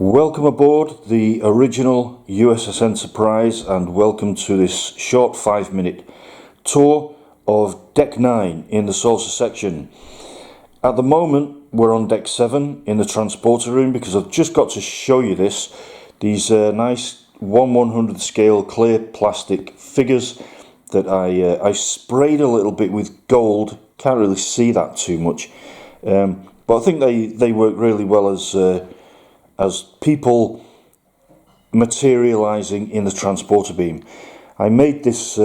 Welcome aboard the original USS Enterprise and welcome to this short 5-minute tour of Deck 9 in the saucer section. At the moment we're on Deck 7 in the transporter room because I've just got to show you this. These nice 1/100th scale clear plastic figures that I sprayed a little bit with gold. Can't really see that too much, but I think they work really well as people materializing in the transporter beam. I made this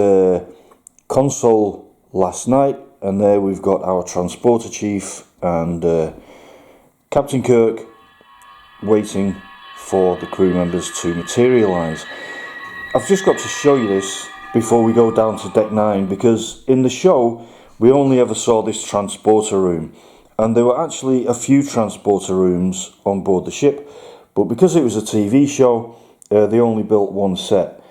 console last night, and there we've got our transporter chief and Captain Kirk waiting for the crew members to materialize. I've just got to show you this before we go down to Deck 9 because in the show we only ever saw this transporter room, and there were actually a few transporter rooms on board the ship, but because it was a TV show they only built one set.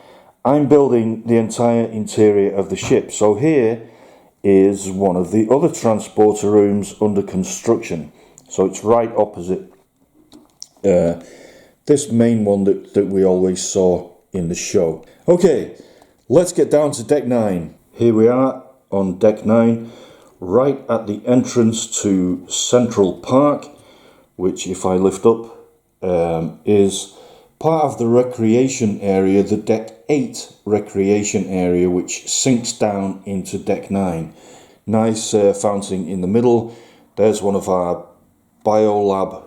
I'm building the entire interior of the ship, so here is one of the other transporter rooms under construction, so it's right opposite this main one that we always saw in the show. Okay, let's get down to Deck 9. Here we are on Deck 9, right at the entrance to Central Park, which if I lift up is part of the recreation area, the Deck 8 recreation area, which sinks down into Deck 9. Nice fountain in the middle. There's one of our Biolab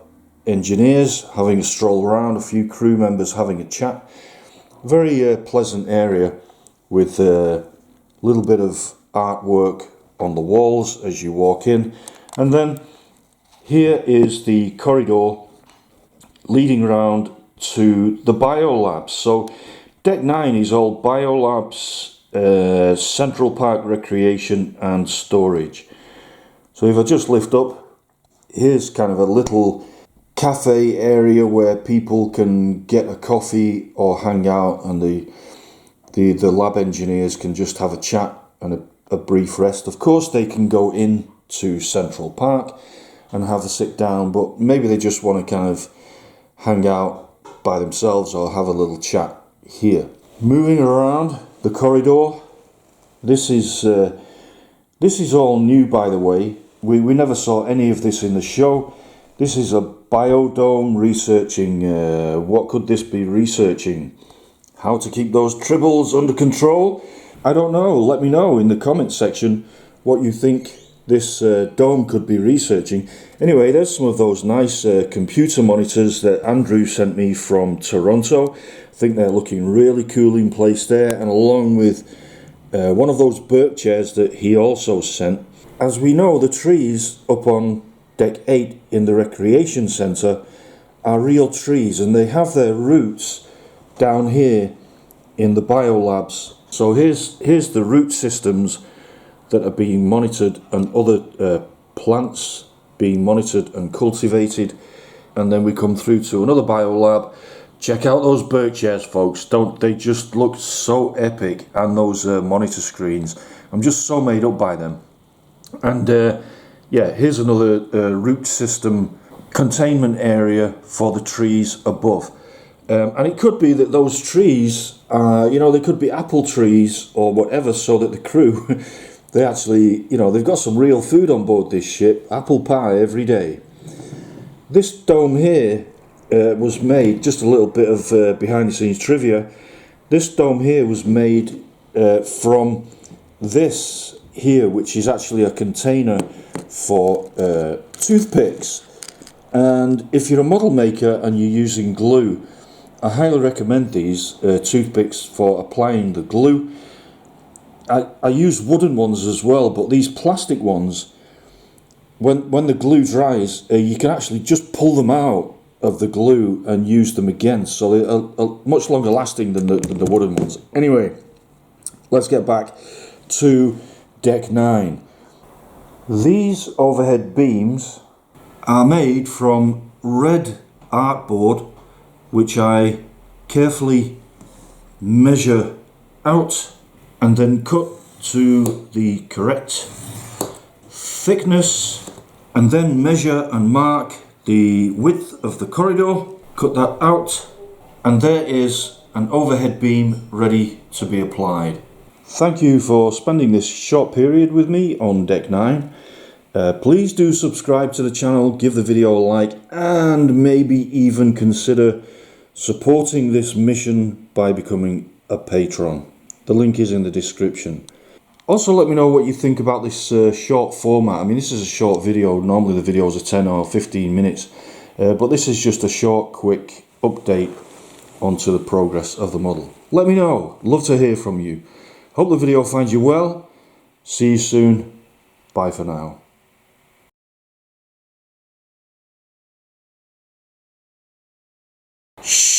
engineers having a stroll around, a few crew members having a chat. Very pleasant area with a little bit of artwork on the walls as you walk in. And then here is the corridor leading around to the Biolabs. So Deck 9 is all Biolabs, Central Park Recreation and Storage. So if I just lift up, here's kind of a little cafe area where people can get a coffee or hang out, and the lab engineers can just have a chat and a brief rest. Of course they can go in to Central Park and have a sit down, but maybe they just want to kind of hang out by themselves or have a little chat here. Moving around the corridor, this is all new, by the way. We never saw any of this in the show. This is a biodome researching, what could this be researching? How to keep those tribbles under control? I don't know, let me know in the comments section what you think this dome could be researching. Anyway, there's some of those nice computer monitors that Andrew sent me from Toronto. I think they're looking really cool in place there, and along with one of those Burke chairs that he also sent. As we know, the trees up on Deck 8 in the recreation centre are real trees, and they have their roots down here in the biolabs. So here's the root systems that are being monitored, and other plants being monitored and cultivated. And then we come through to another biolab. Check out those Burke chairs, folks. Don't they just look so epic? And those monitor screens, I'm just so made up by them. And yeah, here's another root system containment area for the trees above. And it could be that those trees are, they could be apple trees or whatever, so that the crew, they actually, they've got some real food on board this ship. Apple pie every day. This dome here was made, just a little bit of behind the scenes trivia. This dome here was made from this here, which is actually a container for toothpicks. And if you're a model maker and you're using glue, I highly recommend these toothpicks for applying the glue. I use wooden ones as well, but these plastic ones, when the glue dries, you can actually just pull them out of the glue and use them again, so they're much longer lasting than the wooden ones. Anyway, let's get back to Deck 9. These overhead beams are made from red artboard, which I carefully measure out and then cut to the correct thickness, and then measure and mark the width of the corridor cut that out, and there is an overhead beam ready to be applied. Thank you for spending this short period with me on Deck 9. Please do subscribe to the channel, give the video a like, and maybe even consider supporting this mission by becoming a patron. The link is in the description. Also, let me know what you think about this short format. I mean, this is a short video. Normally the videos are 10 or 15 minutes, but this is just a short, quick update onto the progress of the model. Let me know. Love to hear from you. Hope the video finds you well. See you soon. Bye for now. Shh.